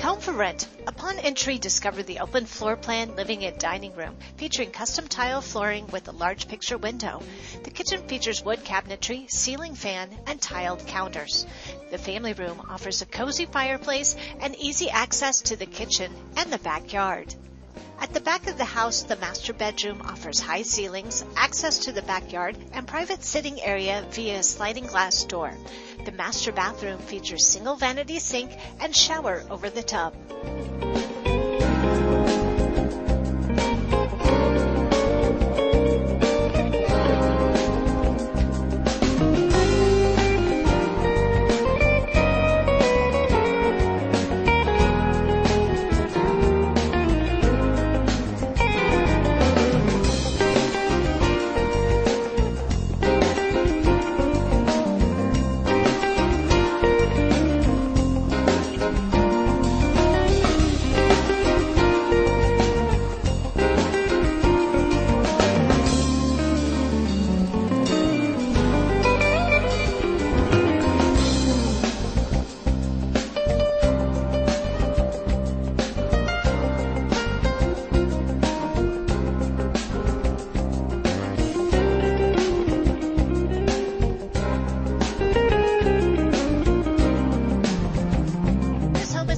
Home for rent. Upon entry, discover the open floor plan living and dining room, featuring custom tile flooring with a large picture window. The kitchen features wood cabinetry, ceiling fan, and tiled counters. The family room offers a cozy fireplace and easy access to the kitchen and the backyard. At the back of the house, the master bedroom offers high ceilings, access to the backyard, and private sitting area via a sliding glass door. The master bathroom features single vanity sink and shower over the tub.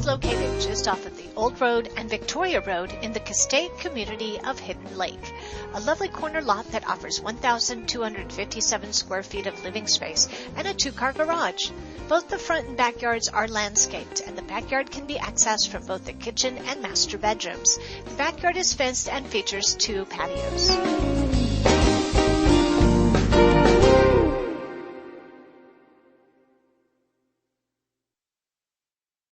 Located just off of the Old Road and Victoria Road in the Castaic community of Hidden Lake. A lovely corner lot that offers 1,257 square feet of living space and a 2-car garage. Both the front and backyards are landscaped, and the backyard can be accessed from both the kitchen and master bedrooms. The backyard is fenced and features 2 patios.